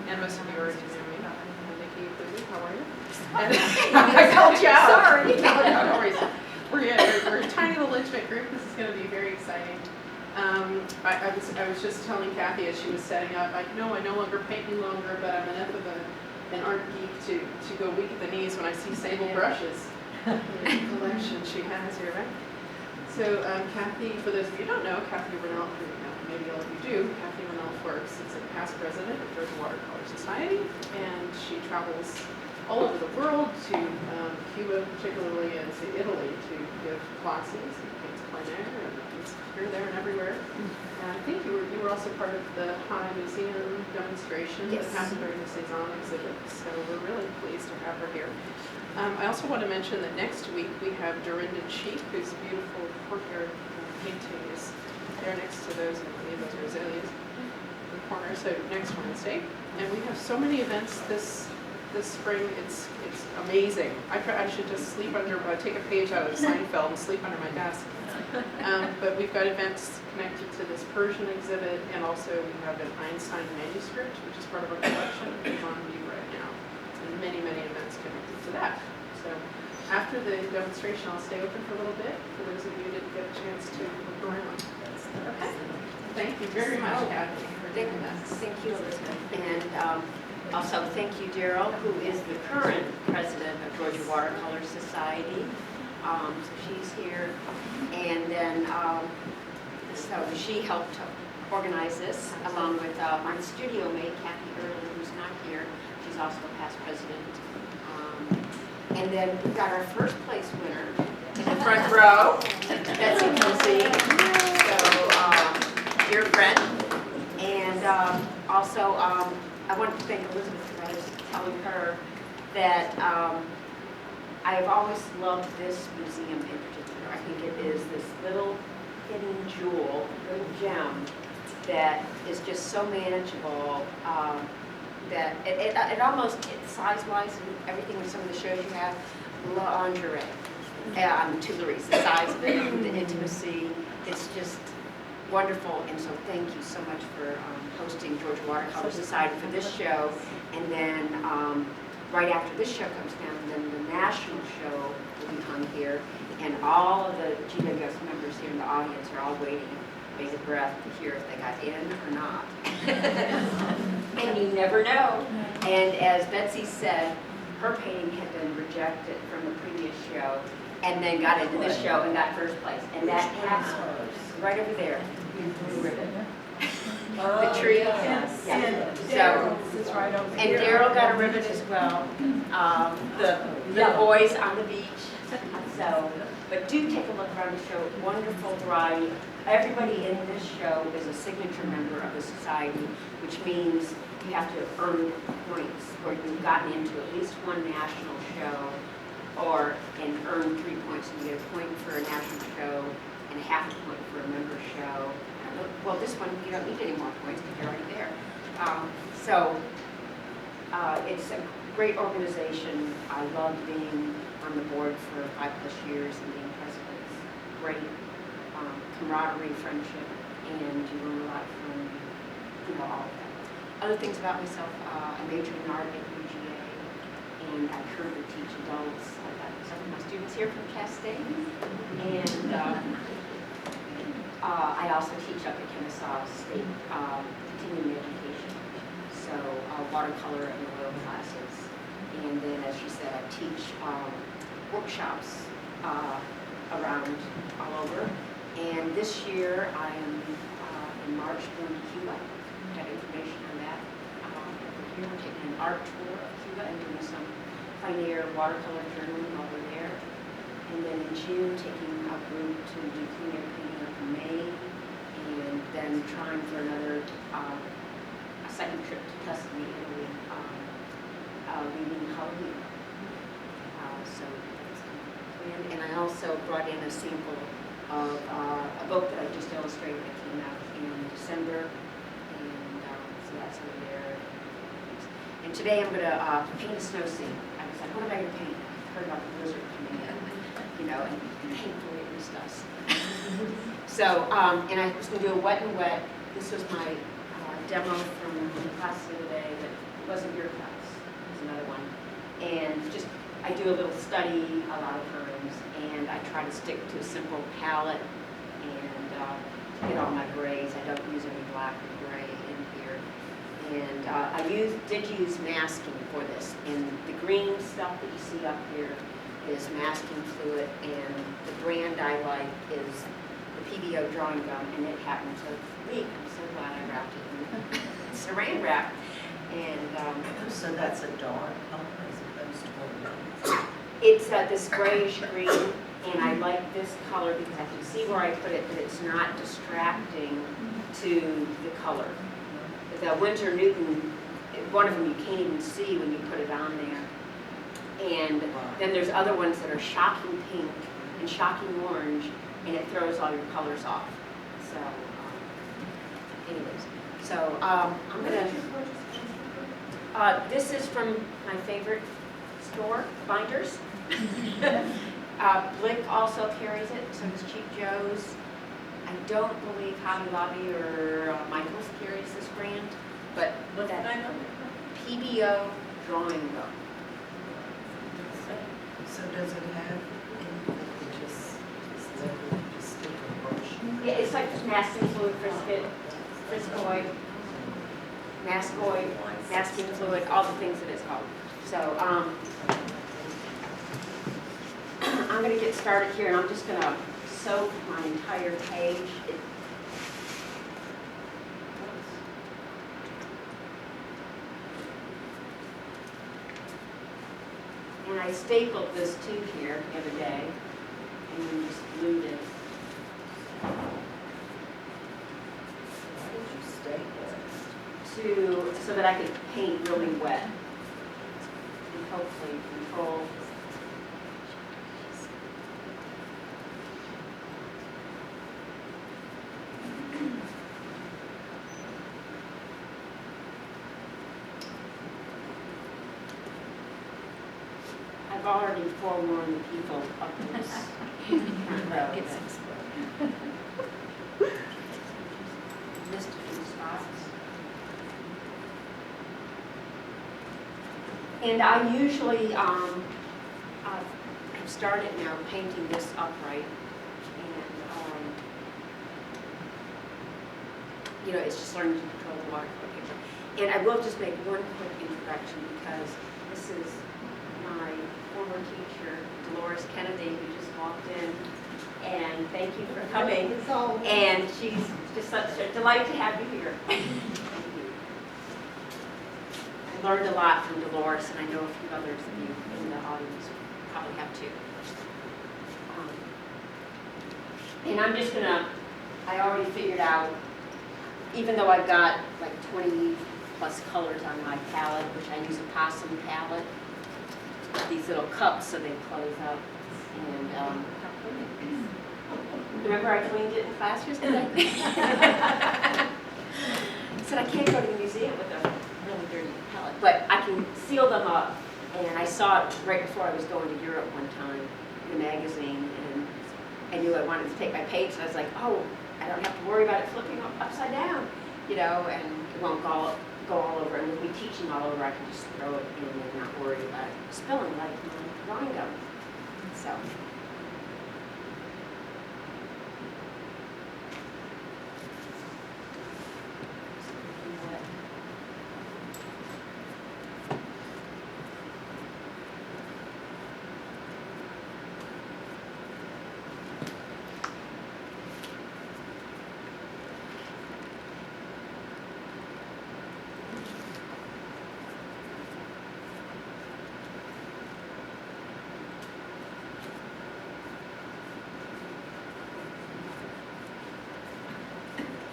And most of you already know me. I'm Nikki Booty. How are you? And I called you out. Sorry. No worries. We're a tiny little intimate group. This is going to be very exciting. I was just telling Kathy as she was setting up, I know I no longer paint any longer, but I'm enough of an art geek to go weak at the knees when I see sable brushes in the collection she has here, right? So Kathy, for those of you who don't know, Kathy Rennell, maybe all of you do, Kathy Rennell Forbes is a past president of the Watercolor Society, and she travels all over the world to Cuba particularly and to Italy to give classes and paints plein air and it's here, there, and everywhere. And I think you were also part of the High Museum demonstration that happened during the Cezanne exhibit, so we're really pleased to have her here. I also want to mention that next week we have Dorinda Cheek, whose beautiful courtyard painting is there next to those, I believe those are azaleas in the corner, so next Wednesday. And we have so many events this spring, it's amazing. I should just sleep under, take a page out of Seinfeld and sleep under my desk. But we've got events connected to this Persian exhibit, and also we have an Einstein manuscript, which is part of our collection, which is on view right now. And many, many events connected to that. So after the demonstration, I'll stay open for a little bit for those of you who didn't get a chance to look around. Okay. Thank you very much, Kathy, for doing this. Thank you, Elizabeth. And also thank you, Daryl, who is the current president of Georgia Watercolor Society. So she's here. And then, so she helped organize this along with my studio mate, Kathy Early, who's not here. She's also a past president. And then we've got our first place winner in the front row, Betsy Kelsey, so dear friend. And also, I want to thank Elizabeth because I was telling her that I have always loved this museum in particular. I think it is this little hidden jewel, little gem that is just so manageable that it almost, size-wise and everything with some of the shows you have, lingerie, tuileries, the size of it, the intimacy, it's just wonderful. And so thank you so much for hosting Georgia Watercolor Society for this show. And then right after this show comes down, then the national show will be hung here. And all of the GWS members here in the audience are all waiting, bated breath, to hear if they got in or not. And you never know. And as Betsy said, her painting had been rejected from the previous show and then got into this show and got first place. And that happened right over there. Blue ribbon. The tree. Yes. Yeah. So, right over and here. Daryl got a ribbon as well. The boys on the beach. So, but do take a look around the show. Wonderful variety. Everybody in this show is a signature member of the society, which means you have to earn points, or you've gotten into at least one national show, and earn 3 points, and you get a point for a national show and a half a point for a member show. Well, this one you don't need any more points because you're already there. It's a great organization. I love being on the board for 5+ years and being president. It's great camaraderie, friendship, and you learn a lot from all of that. Other things about myself, I majored in art at UGA, and I currently teach adults. I've got some of my students here from Chastain, and I also teach up at Kennesaw State, continuing education, so watercolor and oil classes. And then, as she said, I teach workshops around all over. And this year, I am in March going to Cuba. Got information on that. We're taking an art tour of Cuba and doing some plein air watercolor journaling while we're there. And then in June, taking a group to do plein air painting up in May, and then trying for another a second trip to Tuscany, Italy, reading Halloween. So that's planned. And I also brought in a sample of a book that I just illustrated that came out in December, and so that's over there. And today I'm going to paint a snow scene. I was like, what am I going to paint? I heard about the blizzard coming in, and painfully it missed us. So, and I was going to do a wet and wet. This was my demo from the class the other day that wasn't your class, it was another one. And just, I do a little study a lot of times, and I try to stick to a simple palette and get all my grays. I don't use any black or gray in here. And I did use masking for this. And the green stuff that you see up here is masking fluid, and the brand I like is the PBO drawing gum, and it happened to leak. I'm so glad I wrapped it in saran wrap. And So that's a dark color as opposed to what it's this grayish green, and I like this color because I can see where I put it, but it's not distracting to the color. The Winsor Newton, one of them you can't even see when you put it on there. And then there's other ones that are shocking pink and shocking orange, and it throws all your colors off. So, anyways, so I'm gonna. This is from my favorite store, Binders. Blick also carries it, so does Cheap Joe's. I don't believe Hobby Lobby or Michael's carries this brand, but What's the name of it? PBO drawing gum. So does it have anything that just stick a brush? Yeah, it's like masking fluid, Friscoid, Mascoid, masking fluid, all the things that it's called. So I'm going to get started here, and I'm just going to soak my entire page. And I stapled this too here the other day, and then just glued it. Why did you staple it? So that I could paint really wet and hopefully control. I've already forewarned the people up in this front row. Missed a few spots. And I usually, I've started now painting this upright, and you know, it's just learning to control the watercolor picture. And I will just make one quick introduction because this is my former teacher, Dolores Kennedy, who just walked in. And thank you for coming. And she's just such a delight to have you here. Thank you. I learned a lot from Dolores, and I know a few others of you in the audience probably have too. And I'm just gonna, I already figured out, even though I've got like 20 plus colors on my palette, which I use a possum palette, these little cups so they close up. And remember I cleaned it in class yesterday? I said I can't go to the museum with a really dirty palette, but I can seal them up. And I saw it right before I was going to Europe one time in a magazine, and I knew I wanted to take my page, so I was like, oh, I don't have to worry about it flipping upside down, you know, and it won't go all over. And with me teaching all over, I can just throw it in and not worry about it spilling like my drawing gum. So.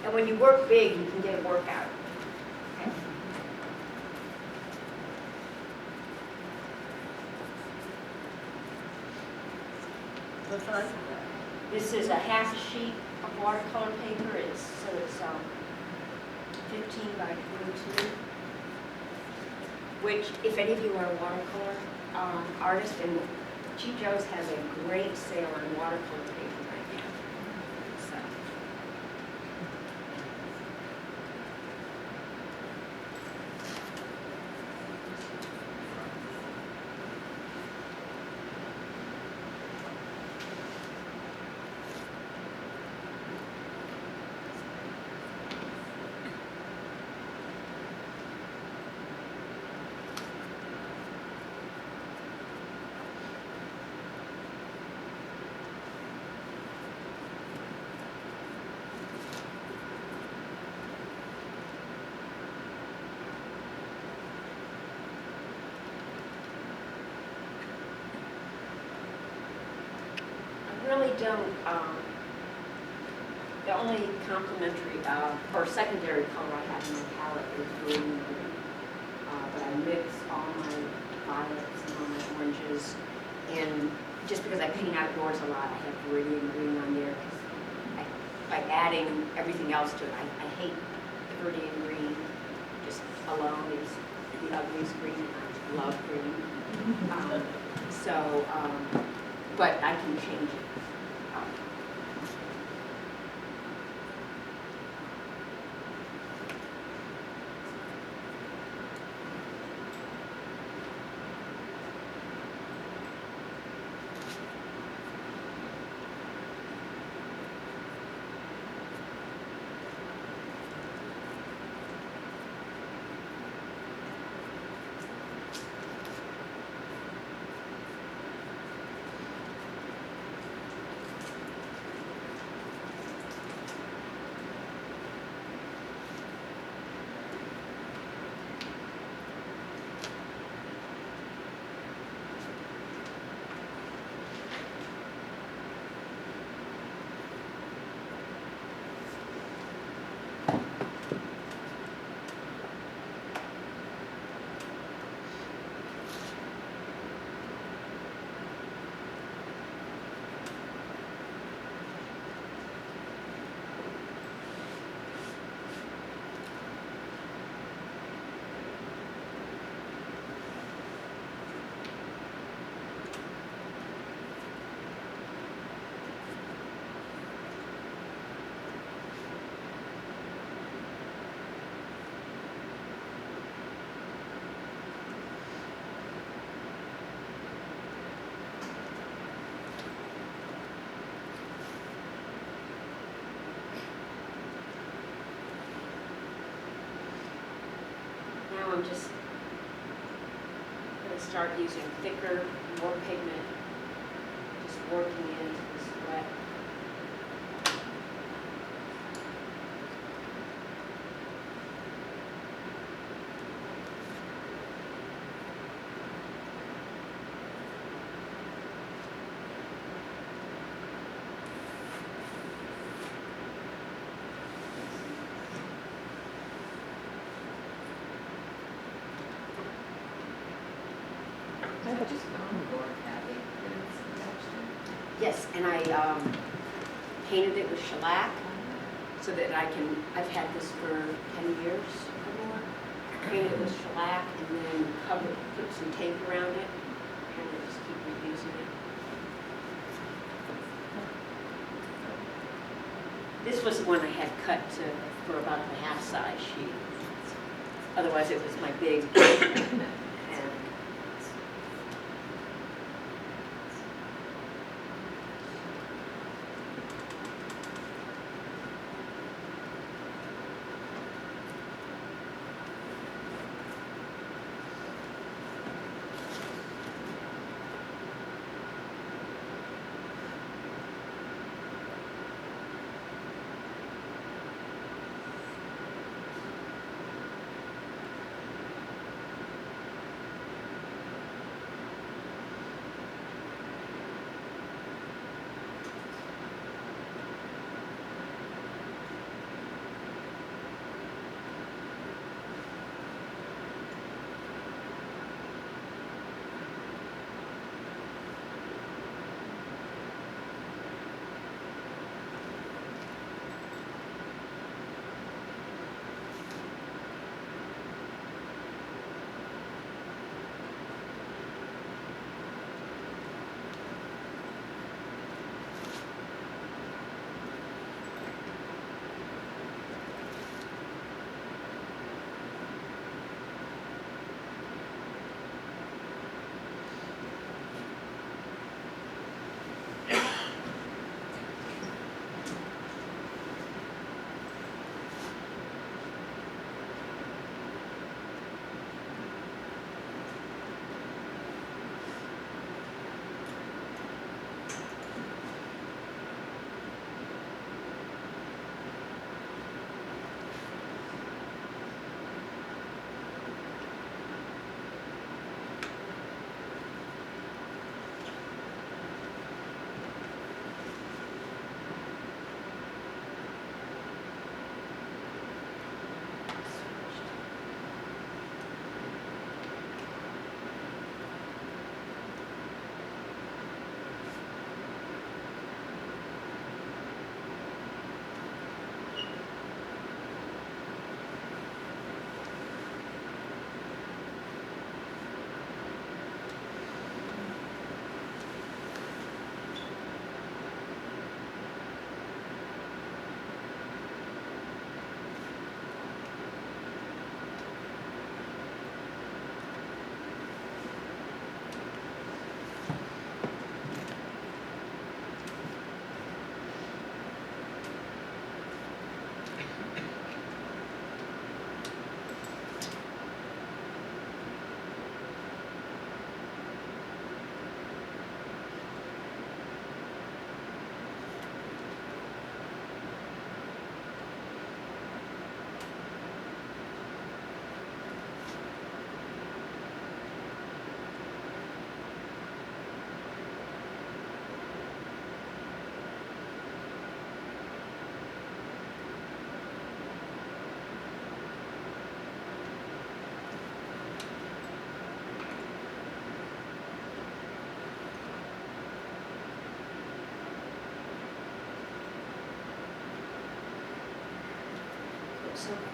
And when you work big, you can get a workout. Okay. What size is that? This is a half a sheet of watercolor paper. It's 15 by 22. Which, if any of you are a watercolor artist, and Cheap Joe's has a great sale on watercolor paper right now. So. don't, the only complementary, or secondary color I have in my palette is green. But I mix all my violets and all my oranges. And just because I paint outdoors a lot, I have Viridian green on there. 'Cause by adding everything else to it, I hate the Viridian green just alone. It's the ugliest green, and I love green. But I can change it. Now I'm just going to start using thicker, more pigment, just working into this wet. Yes, and I painted it with shellac so that I've had this for 10 years or more. Painted it with shellac and then put some tape around it, and I just keep reusing it. This was the one I had cut for about a half-size sheet. Otherwise, it was my big.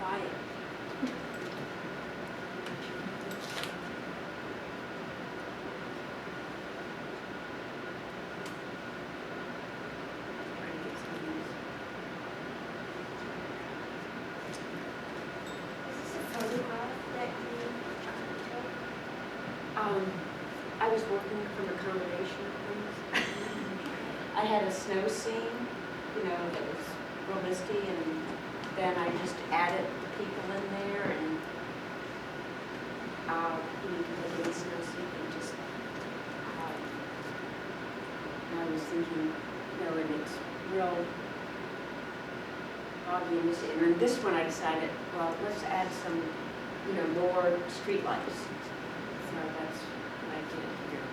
quiet. Trying to get some news. Is this a photograph that you took? I was working from a combination of things. I had a snow scene, you know, that was real misty, and then I just added the people in there, and you can take any snow scene and just, and I was thinking, you know, and it's real foggy and misty. And then this one I decided, well, let's add some, you know, more street lights. So that's what I did here.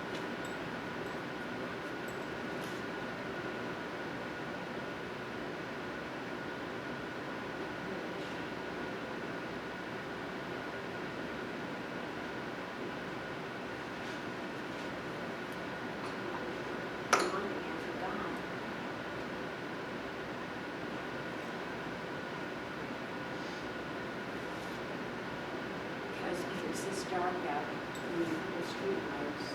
Because if it's this dark out, you need the street lights.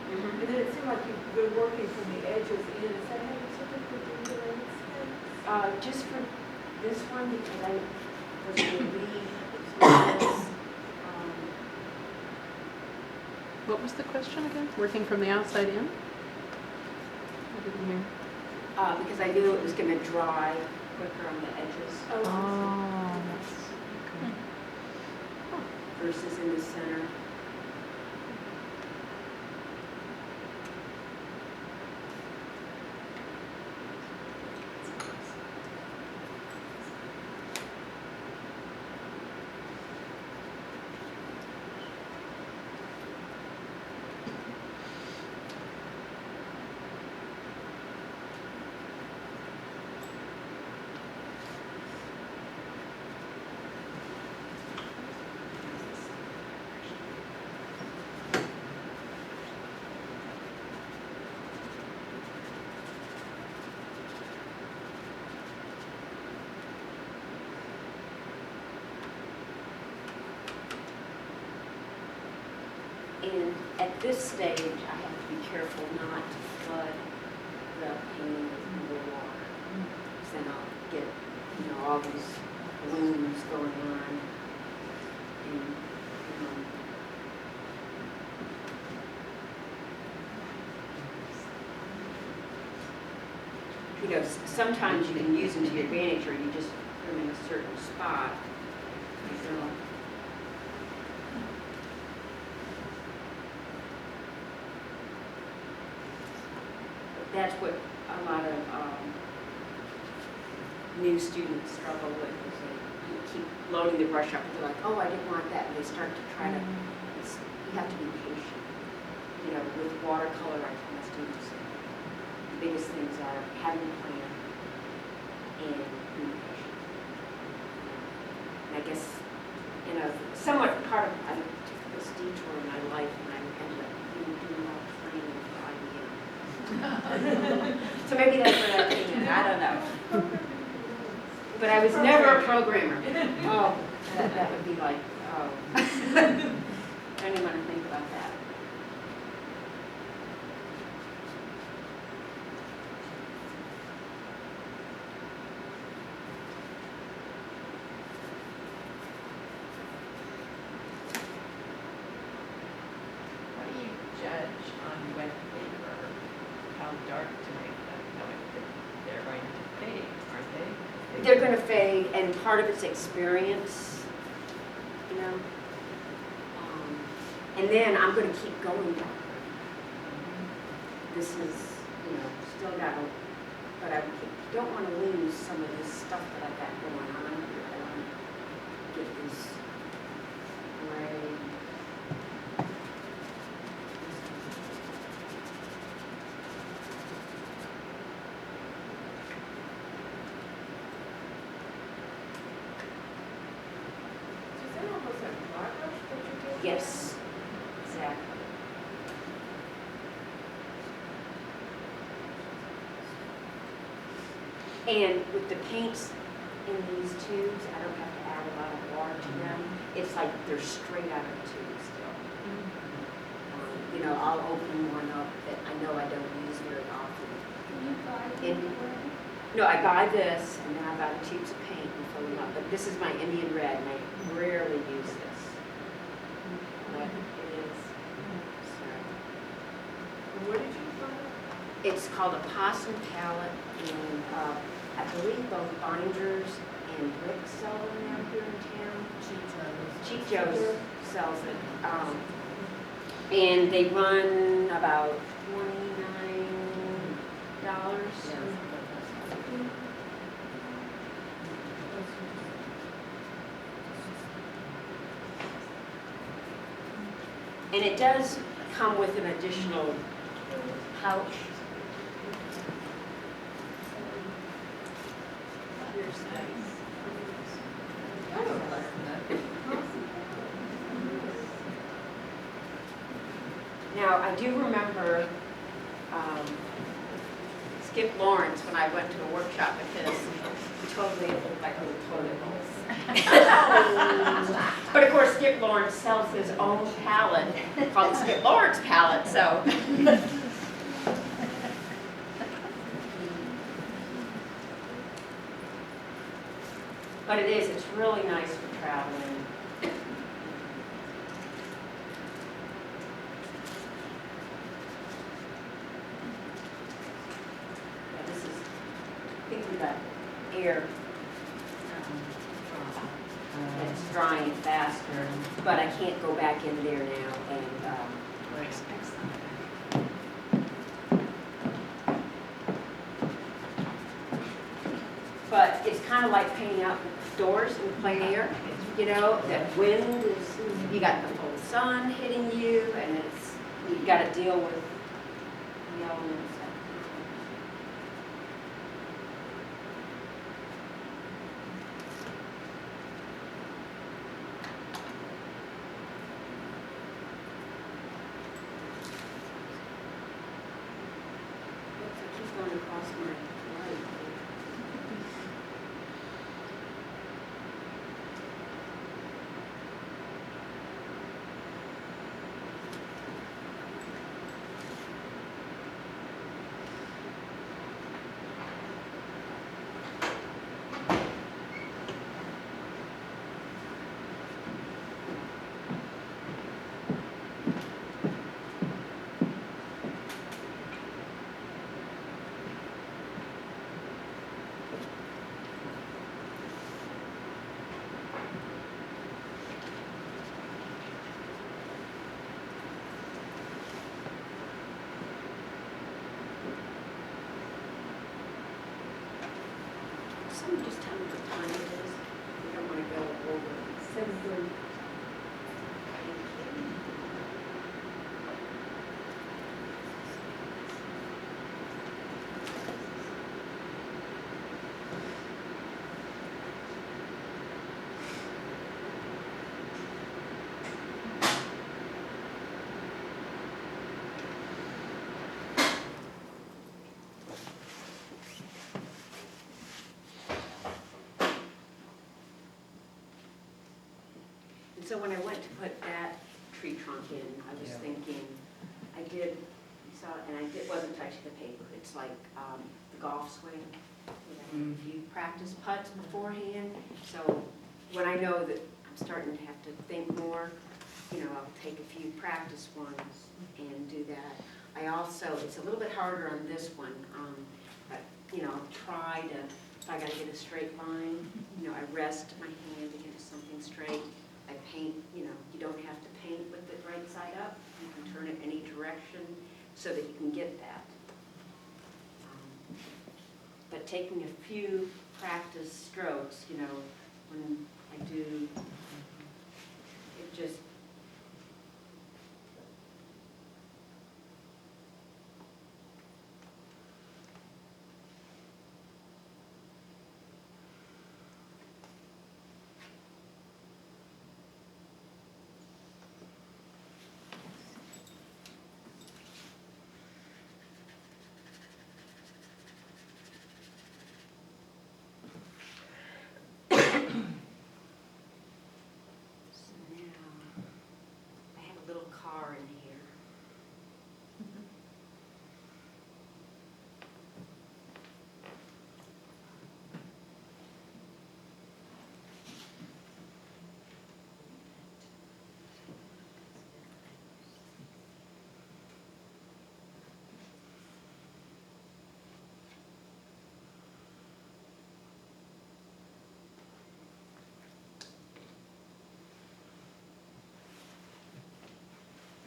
And then it seemed like you've been working from the edges in. Is that how you typically do your landscapes? Just for this one, because I was going to leave this, What was the question again? Working from the outside in? I didn't hear. because I knew it was going to dry quicker on the edges Oh, that's, okay. versus in the center. And at this stage, I have to be careful not to flood the painting with more water. Because then I'll get, you know, all these blooms going on. And, you know, sometimes you can use them to your advantage, or you just put them in a certain spot. So, that's what a lot of new students struggle with, is they keep loading the brush up, and they're like, oh, I didn't want that, and they start to try to, you have to be patient. You know, with watercolor, I tell my students, the biggest things are having a plan and being patient. And I guess, you know, somewhat part of, I took this detour in my life, and I ended up doing all the planning for IBM. So maybe that's what I'm thinking, I don't know. But I was never a programmer. Oh, that would be like, oh. I don't even want to think about that. How do you judge on wet paper how dark to make them, knowing that they're going to fade, aren't they? They're going to fade, and part of it's experience. them. And then I'm gonna keep going darker. This is, still got a, but I don't want to lose some of this stuff that I've got going on here. I want to get this gray. Is that almost like dry brush that you're doing? Yes, exactly. And with the paints in these tubes, I don't have to add a lot of water to them. It's like they're straight out of the tube still. I'll open one up that I know I don't use very often. No, I buy this, and then I buy the tubes of paint and fill them up. But this is my Indian red, and I rarely use this. But it is. So. And what did you find? It's called a possum palette, and I believe both Binders and Brick sell them out here in town. Cheap Joe's sells it. And they run about $29. And it does come with an additional pouch. Here's nice. Now, I do remember Skip Lawrence when I went to a workshop with his. He told me it looked like little toilet bowls. But of course, Skip Lawrence sells his own palette called the Skip Lawrence palette, so. But it's really nice for traveling. Yeah, this is, I think we got air. It's drying faster, but I can't go back in there now and, but it's kind of like painting out doors in plein air, that wind is, you got the full sun hitting you, and you've got to deal with the elements. Oops, I keep going across my light. Someone just tell me what time it is. We don't want to go over. 7:30. So when I went to put that tree trunk in, I was thinking, wasn't touching the paper. It's like the golf swing. If you practice putts beforehand, so when I know that I'm starting to have to think more, I'll take a few practice ones and do that. I also, it's a little bit harder on this one, but I'll try to, if I gotta get a straight line, I rest my hand to get something straight. I paint, you don't have to paint with it right side up. You can turn it any direction so that you can get that. But taking a few practice strokes, when I do, it just, so now, I have a little car in here.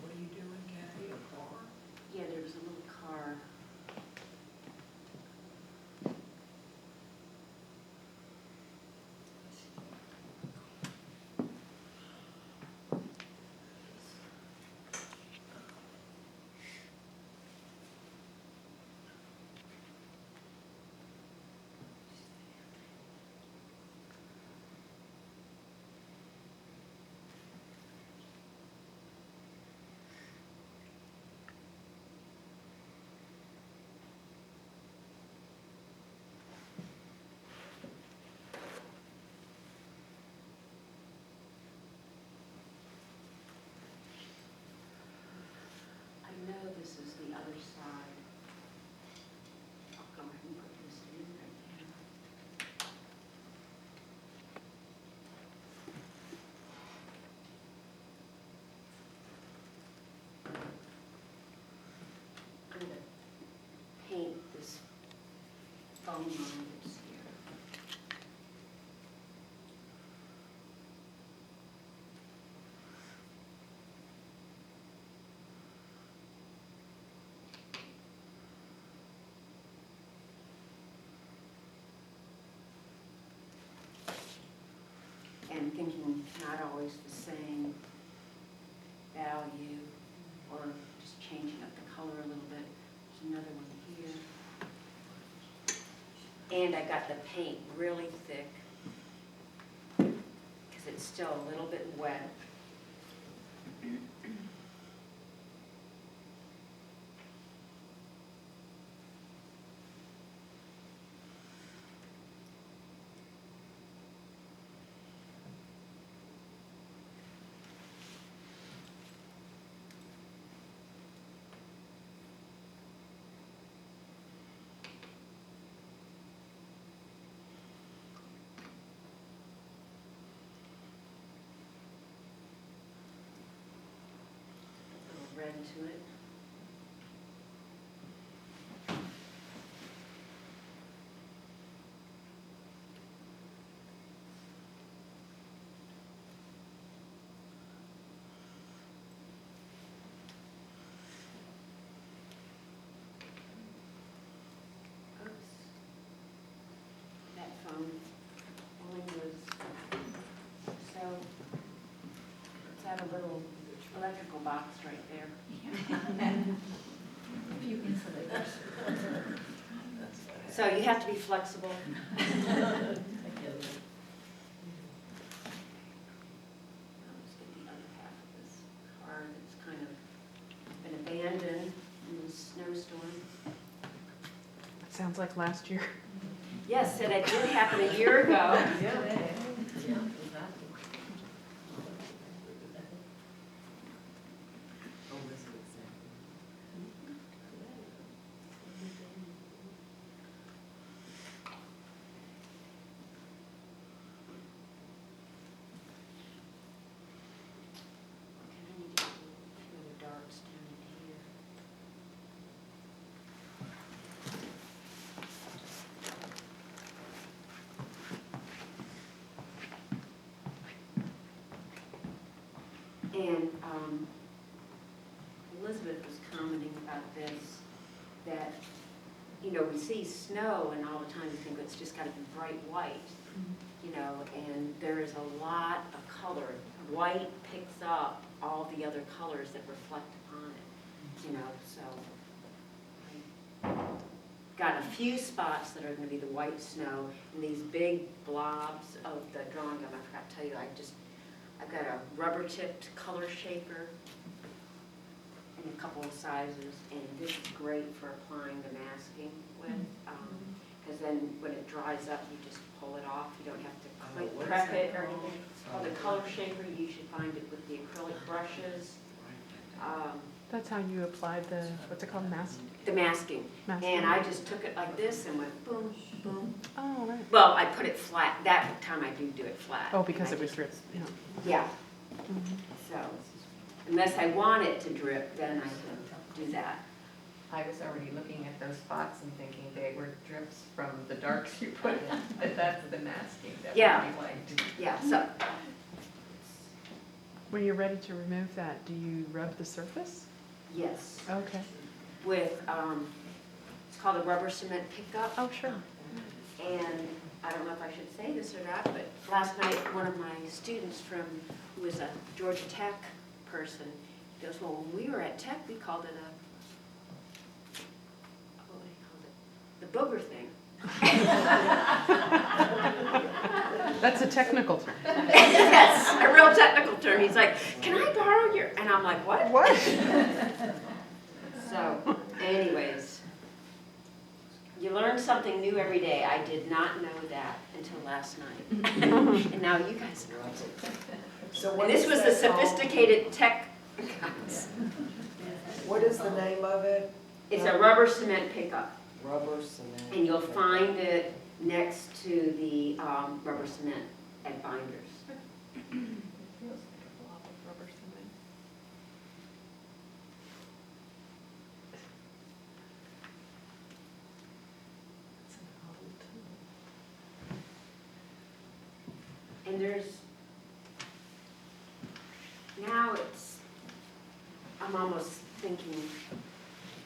What are you doing, Kathy, a car? Yeah, there was a little car. I know this is the other side. I'll go ahead and put this in right now. I'm going to paint this foam line that's here. And thinking not always the same value, or just changing up the color a little bit. There's another one here. And I got the paint really thick because it's still a little bit wet. Red to it. Oops. That phone only was, so it's at a little electrical box right there. A few insulators. So you have to be flexible. I get it. I'll just get the other half of this car that's kind of been abandoned in the snowstorm. That sounds like last year. Yes, and it did happen a year ago. Yeah. Oh, this is exactly. Okay, I need to do a few other darks down in here. And Elizabeth was commenting about this, that, you know, we see snow and all the time we think it's just gotta be bright white, you know, and there is a lot of color. White picks up all the other colors that reflect upon it, you know, so. I got a few spots that are gonna be the white snow, and these big blobs of the drawing gum, I forgot to tell you, I've got a rubber tipped color shaper in a couple of sizes, and this is great for applying the masking with, because then when it dries up, you just pull it off. You don't have to prep it or anything. Or the color shaper, you should find it with the acrylic brushes. That's how you applied the, what's it called, mask? The masking. Masking. And I just took it like this and went boom, boom. Oh, right. Well, I put it flat. That time I do it flat. Oh, because And it I was drip, yeah. Yeah. So, unless I want it to drip, then I can do that. I was already looking at those spots and thinking they were drips from the darks you put in, but that's the masking that Yeah. we liked. Yeah, so, When you're ready to remove that, do you rub the surface? yes, Okay. with, it's called a rubber cement pickup. Oh, sure. And I don't know if I should say this or not, but last night, one of my students who was a Georgia Tech person, goes, well, when we were at Tech, we called it what do you call it? The booger thing. That's a technical term. Yes, a real technical term. He's like, can I borrow your, and I'm like, what? What? So, anyways, you learn something new every day. I did not know that until last night. And now you guys know it. So what And this is was the that called? sophisticated tech guys. What is the name of it? It's a rubber cement pickup, Rubber cement. and you'll find it next to the rubber cement at binders. It feels like a blob of rubber cement. It's an old tool. And now I'm almost thinking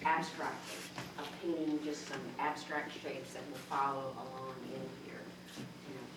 abstract, of painting just some abstract shapes that will follow along in here. You know.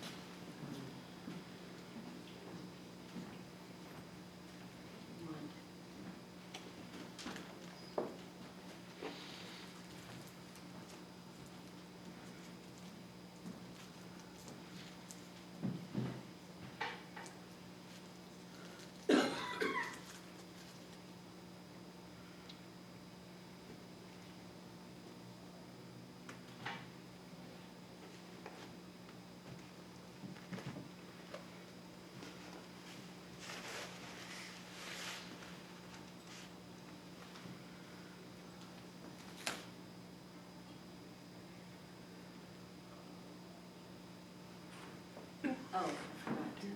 Oh, I forgot to.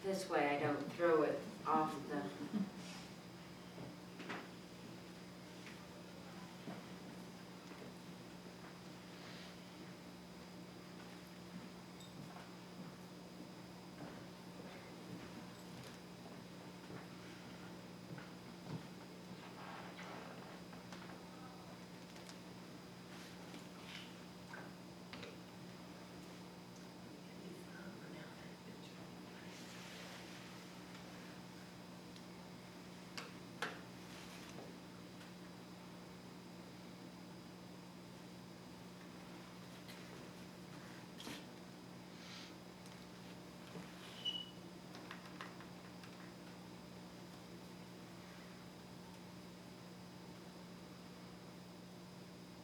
This way I don't throw it off the.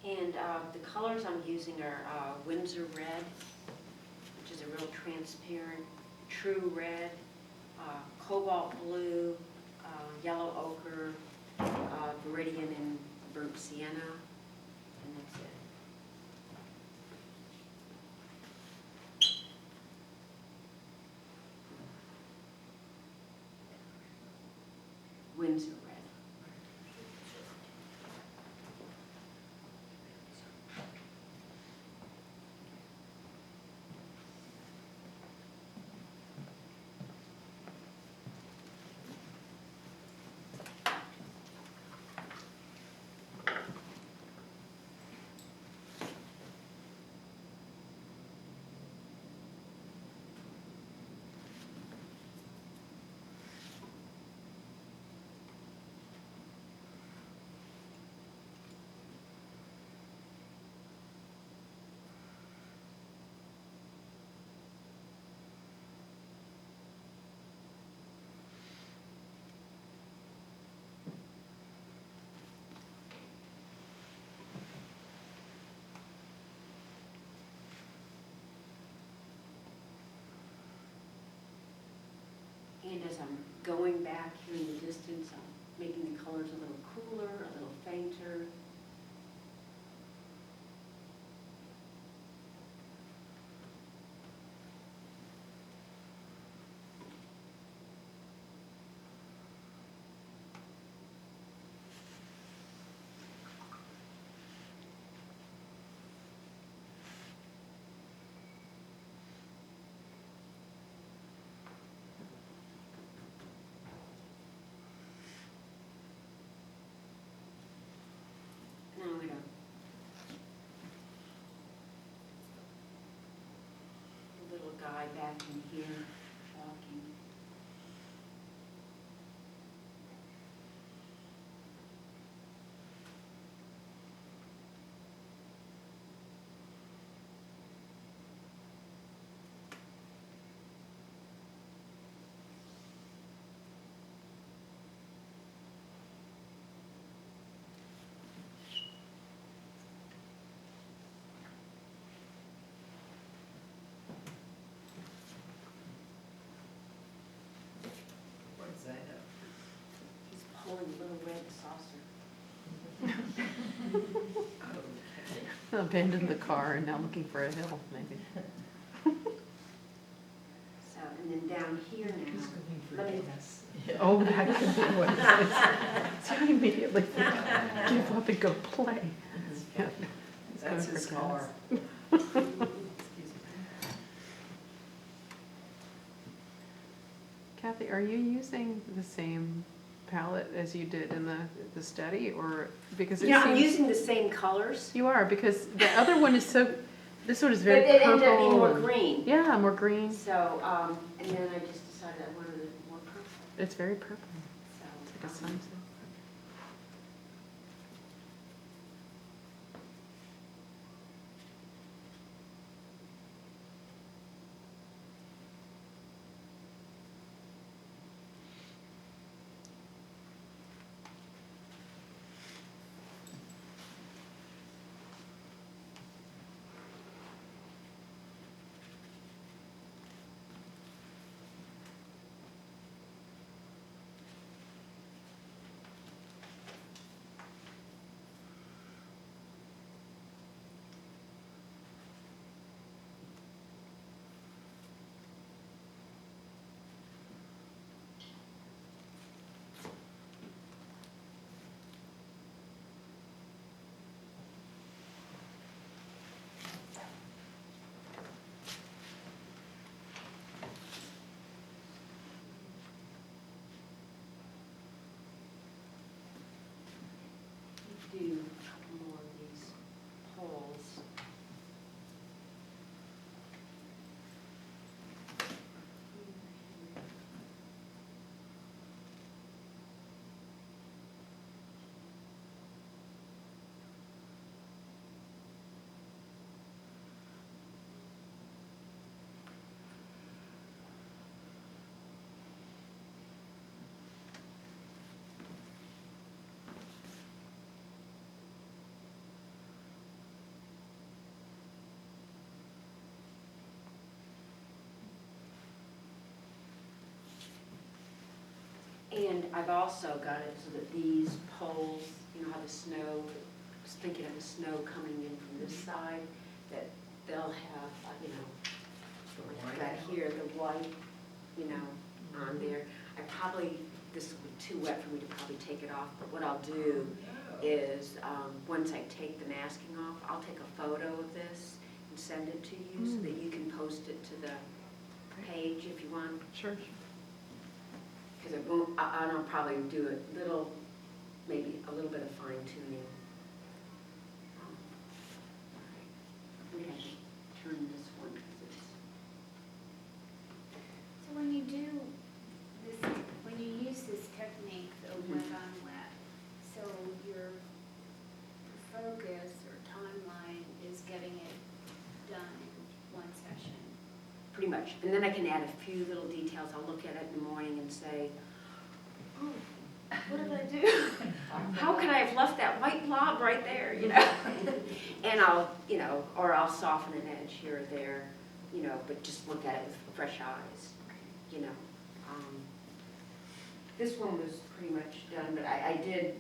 And the colors I'm using are Windsor Red, which is a real transparent, true red, cobalt blue, yellow ochre, viridian and burnt sienna, and that's it. Windsor Red. And as I'm going back here in the distance, I'm making the colors a little cooler, a little fainter. Now I'm gonna a little guy back in here walking. What's that up? He's pulling a little red saucer. Okay. Abandoned the car and now looking for a hill, maybe. So, and then down here He's now, going for let me, gas. Oh, that could be what it is. So I immediately think, give up and go play. Yeah. He's going That's for his gas. car. Excuse me. Kathy, are you using the same palette as you did in the study, or because it yeah, I'm seems using the same colors, you are, because the other one is so, this one is but very it purple. ended up being more and- green. Yeah, more green. So, and then I just decided I wanted it more purple. It's very purple. So, It's like a sunset. do a couple more of these poles. And I've also got it so that these poles, you know how the snow, I was thinking of the snow coming in from this side, that they'll have, you know, like I've got here, the white, you know, on there. I probably, this will be too wet for me to probably take it off, but what I'll do is, once I take the masking off, I'll take a photo of this and send it to you so that you can post it to the page if you want. Sure. Because it won't, I'll probably do a little, maybe a little bit of fine tuning. I'm going to turn this one because it's, So when you do this, when you use this technique, the wet on wet, so your focus or timeline is getting it done in one session. pretty much. And then I can add a few little details. I'll look at it in the morning and say, oh, what did I do? How could I have left that white blob right there, you know? And I'll, you know, or I'll soften an edge here or there, you know, but just look at it with fresh eyes, you know. This one was pretty much done, but I did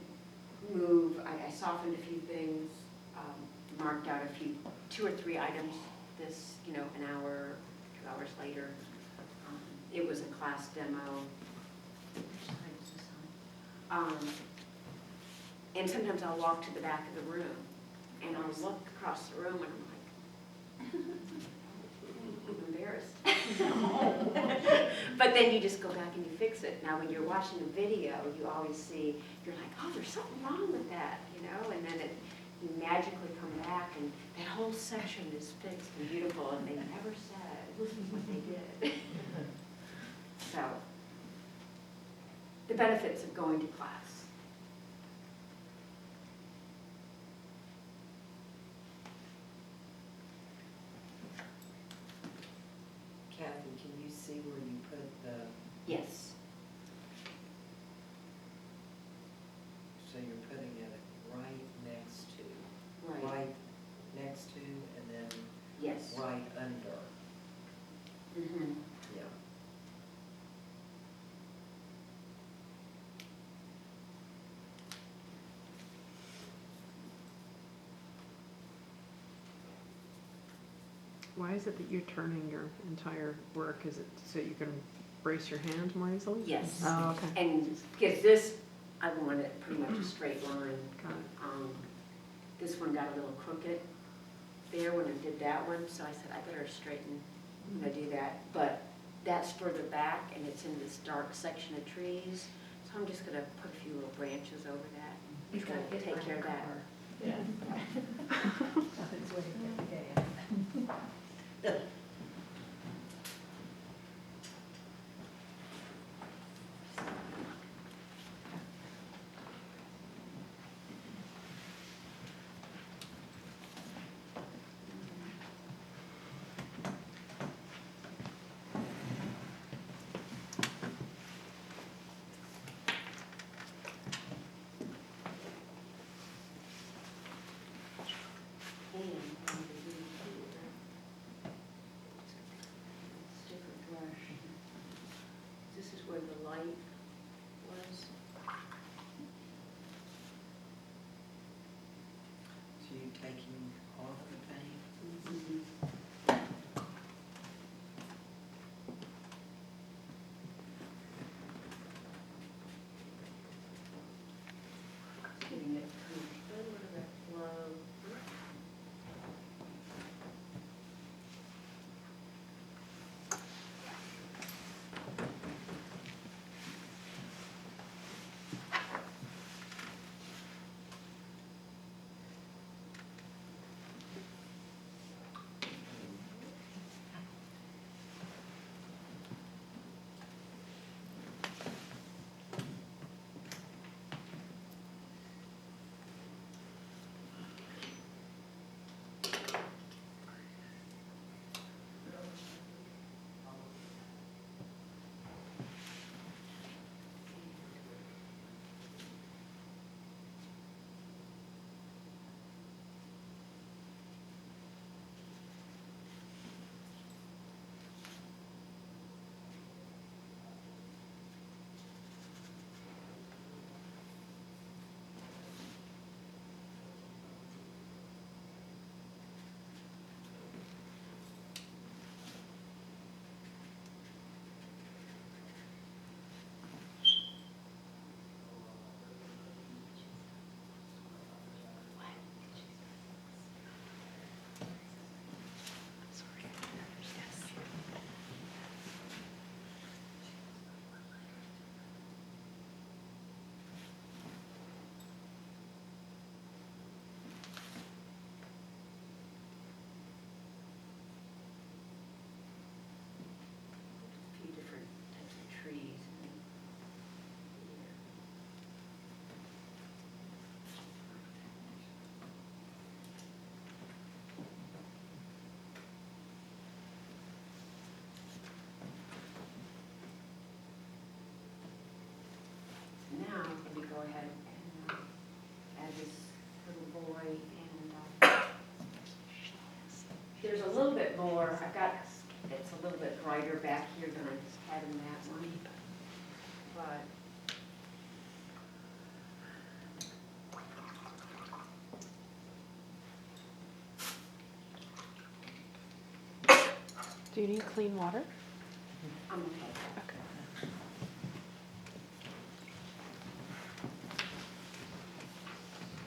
move, I softened a few things, marked out a few, 2 or 3 items this, an hour, 2 hours later. It was a class demo. Which side is this on? And sometimes I'll walk to the back of the room and I'll look across the room and I'm embarrassed. But then you just go back and you fix it. Now, when you're watching the video, you always see, you're like, oh, there's something wrong with that, and then you magically come back and that whole section is fixed and beautiful and they never said what they did. So, the benefits of going to class. Kathy, can you see where you put the, Yes. so you're putting it right next to, Right. right next to, and then Yes. right under, Mm-hmm. yeah. Why is it that you're turning your entire work? Is it so you can brace your hand more easily? Yes. Oh, okay. And because this, I want it pretty much a straight line. Got it. This one got a little crooked there when I did that one, so I said, I better straighten when I do that. But that's further back, and it's in this dark section of trees, so I'm just gonna put a few little branches over that. He's It's gotta gonna get take by care of the that. car. Yeah. Nothing's waiting to get the gas. And I'm gonna do here, it's a different brush. This is where the light was. So you taking off the paint? Getting it kind of a little bit low. A few different types of trees. Now, let me go ahead and add this little boy, and there's a little bit more, it's a little bit brighter back here than I just had in that one, but Do you need clean water? I'm okay. Okay.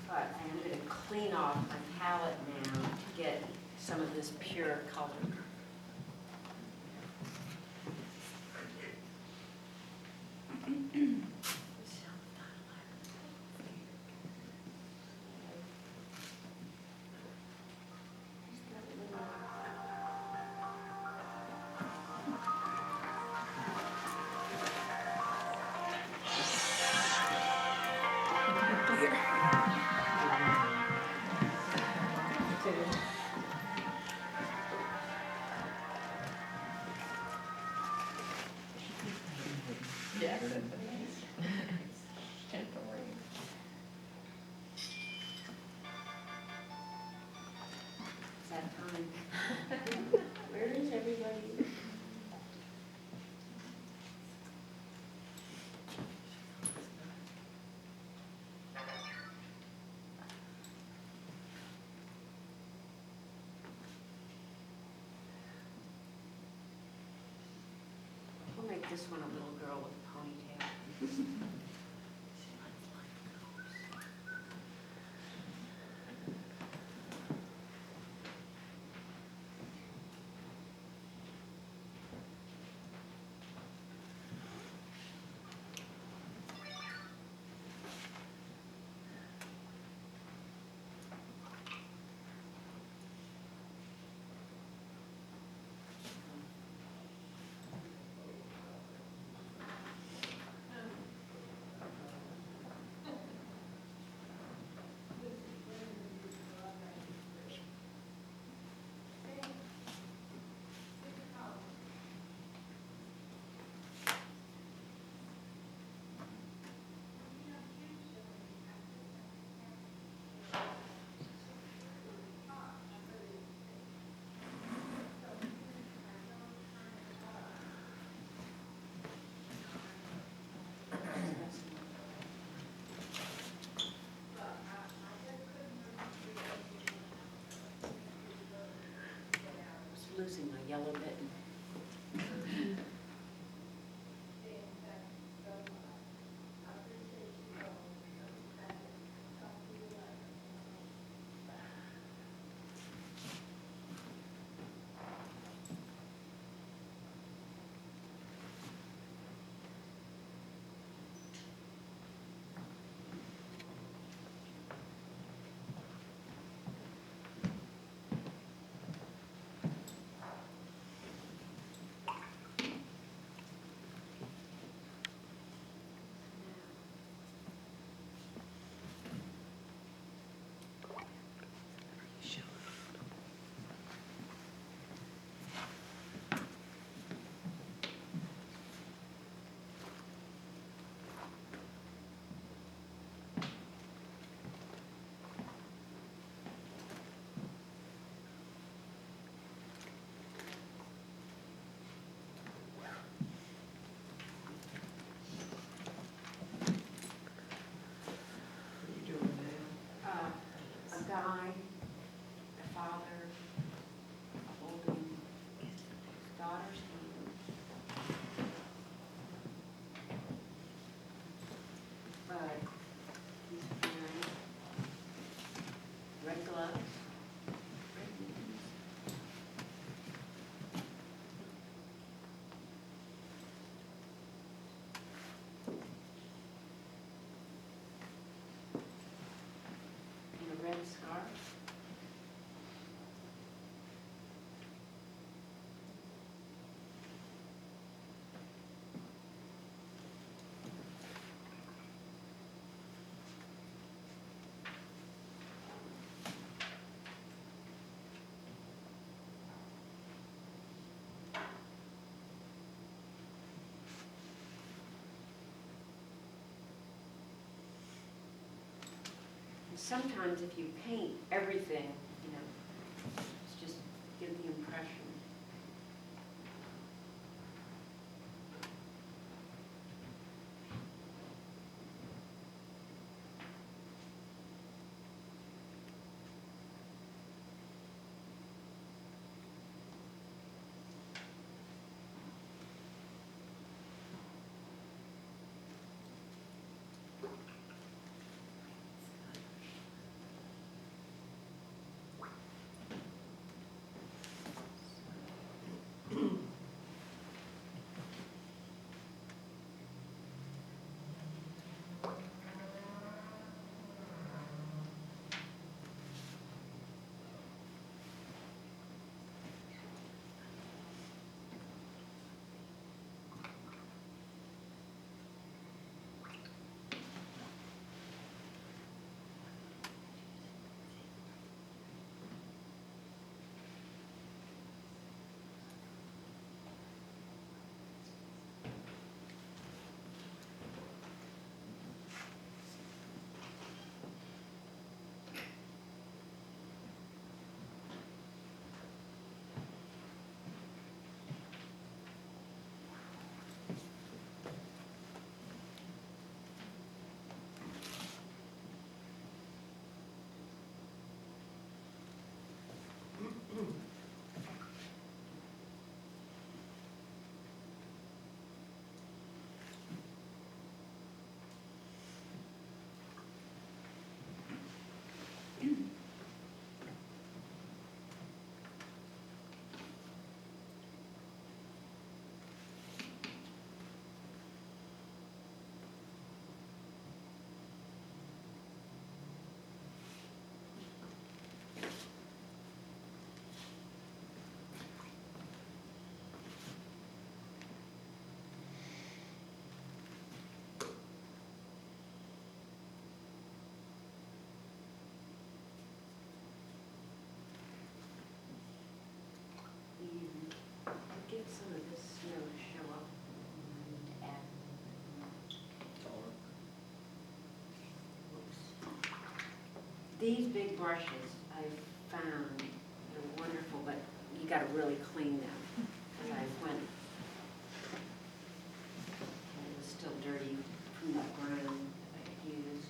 But I am going to clean off my palette now to get some of this pure color. Yes. Gentle rain. Is that time? Where is everybody? We'll make this one a little girl with a ponytail. Losing my yellow mitten. A guy, a father, holding his daughter's hand. But he's wearing red gloves, red mittens. And a red scarf. And sometimes if you paint everything, you know, it's just give the impression. these big brushes I've found, they're wonderful, but you gotta really clean them. Because I went, and it was still dirty from that brown that I had used.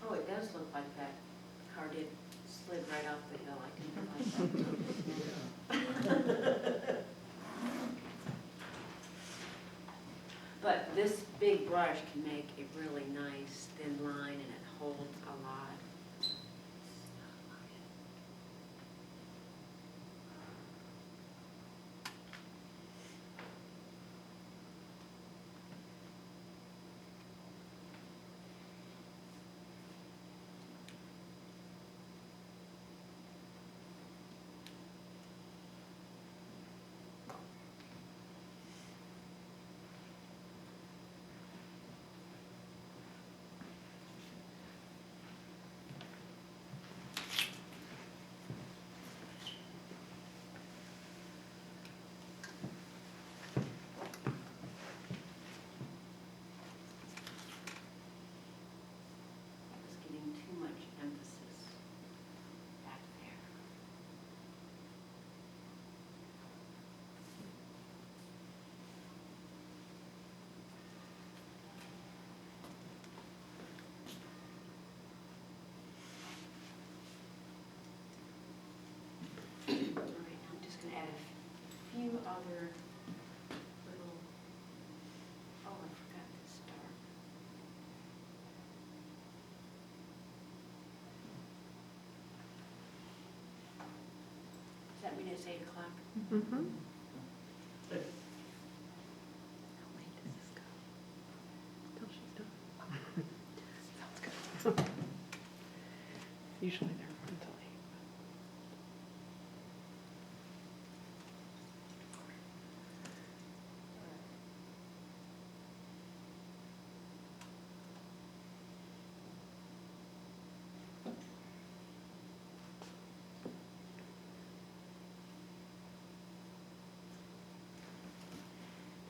Oh, it does look like that car did slid right off the hill. I didn't realize that. But this big brush can make a really nice thin line and it holds a lot. Too much emphasis back there. All right, I'm just going to add a few other little, oh, I forgot this dark. Does that mean it's 8 o'clock? Mm-hmm. How late does this go? Till she's done. Sounds good. Usually they're until 8.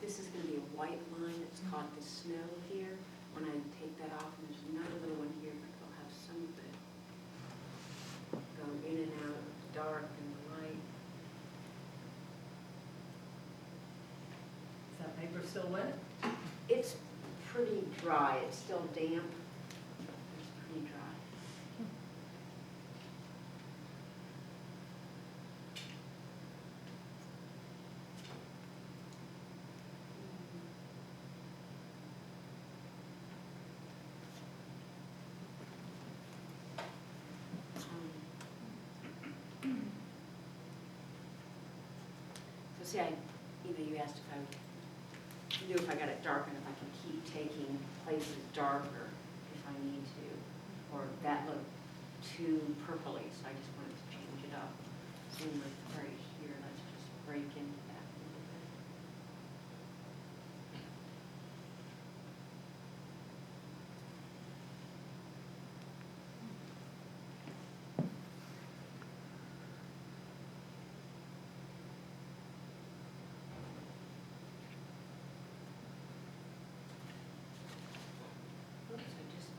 This is going to be a white line that's caught the snow here. When I take that off, and there's another little one here, but I'll have some of it go in and out of the dark and the light. Is that paper still wet? It's pretty dry. It's still damp. It's pretty dry. So see, you asked if I knew if I got it dark and if I can keep taking places darker if I need to, or if that looked too purpley, so I just wanted to change it up. Same with right here, let's just break into that a little bit. Oops, I just.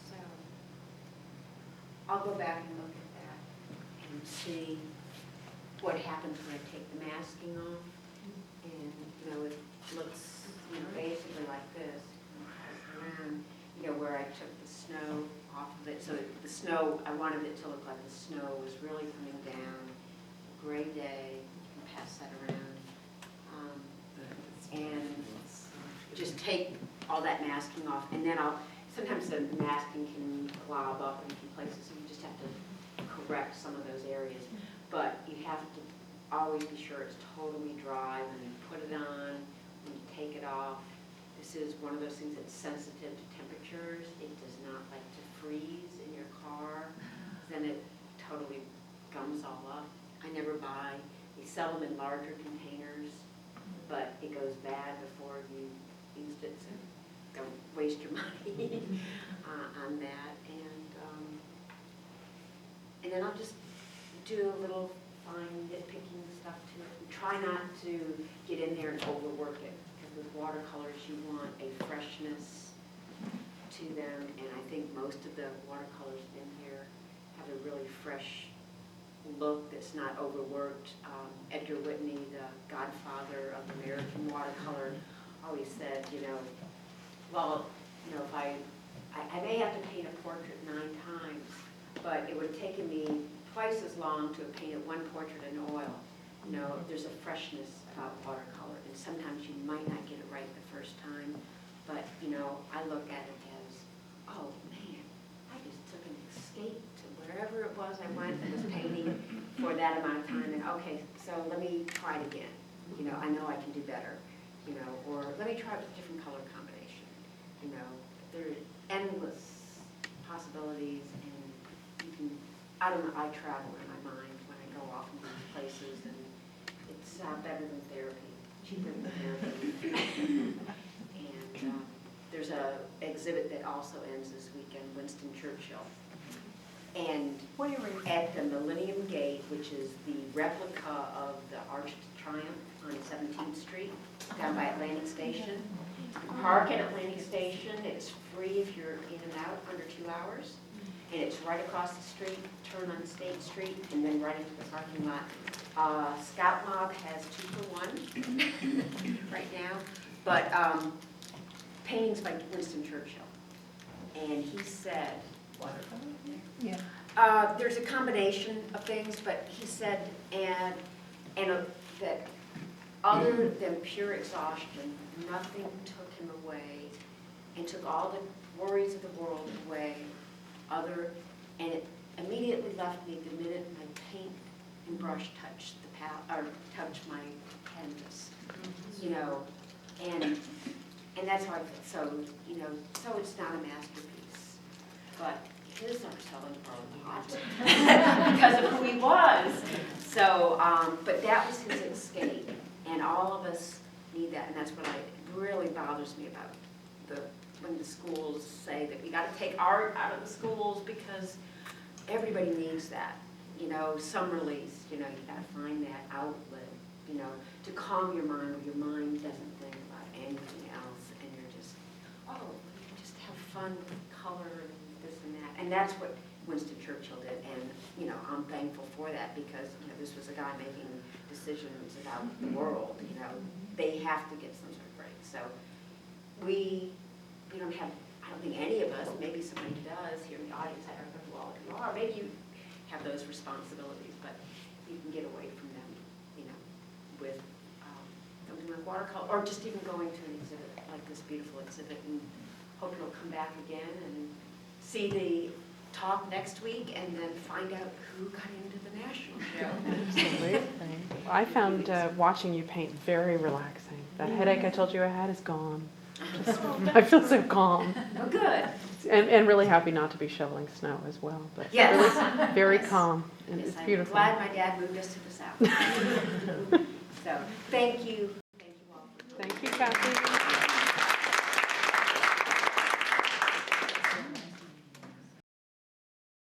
So, I'll go back and look at that and see what happens when I take the masking off. And, it looks, basically like this. And, where I took the snow off of it. So the snow, I wanted it to look like the snow was really coming down. Gray day, you can pass that around. And just take all that masking off. And then sometimes the masking can glob up in a few places, so you just have to correct some of those areas. But you have to always be sure it's totally dry when you put it on, when you take it off. This is one of those things that's sensitive to temperatures. It does not like to freeze in your car. Then it totally gums all up. I never buy. They sell them in larger containers, but it goes bad before you used it, so don't waste your money on that. And then I'll just do a little fine nitpicking stuff to it. And try not to get in there and overwork it, because with watercolors you want a freshness to them, and I think most of the watercolors in here have a really fresh look that's not overworked. Edgar Whitney, the godfather of American watercolor, always said, well, if I may have to paint a portrait 9 times, but it would have taken me twice as long to have painted one portrait in oil. There's a freshness about watercolor, and sometimes you might not get it right the first time, but, I look at it as, oh man, I just took an escape to wherever it was I went and was painting for that amount of time, and okay, so let me try it again. I know I can do better, or let me try it with a different color combination. There are endless possibilities, and you can, I don't know, I travel in my mind when I go off in these places, and it's better than therapy, cheaper than therapy. And there's a exhibit that also ends this weekend, Winston Churchill. And at the Millennium Gate, which is the replica of the Arch of Triumph on 17th Street, down by Atlantic Station. You park at Atlantic Station, it's free if you're in and out under 2 hours. And it's right across the street, turn on State Street, and then right into the parking lot. Scout Mob has 2 for 1 right now, but paintings by Winston Churchill. And he said, Watercolor? Yeah. there's a combination of things, but he said, that other than pure exhaustion, nothing took him away and took all the worries of the world away. And it immediately left me the minute my paint and brush touched touched my canvas, and that's how I feel. So, so it's not a masterpiece, but his are selling for a lot because of who he was. So, but that was his escape, and all of us need that, and that's what really bothers me about when the schools say that we got to take art out of the schools, because everybody needs that. Some release. You got to find that outlet. To calm your mind, where your mind doesn't think about anything else, and you're just, just have fun with color and this and that. And that's what Winston Churchill did, and I'm thankful for that, because this was a guy making decisions about the world. They have to get some sort of break. So we don't have, I don't think any of us, maybe somebody does here in the audience, I don't know who all of you are, maybe you have those responsibilities, but you can get away from them, with something like watercolor, or just even going to an exhibit like this beautiful exhibit, and hope you'll come back again and see the talk next week, and then find out who got into the national show. Absolutely. I found watching you paint very relaxing. That headache I told you I had is gone. I feel so calm. Oh, good. And really happy not to be shoveling snow as well. But Yes. really very Yes. calm, and Yes, it's I'm beautiful. glad my dad moved us to the south. So, thank you. Thank you all. Thank you, Kathy.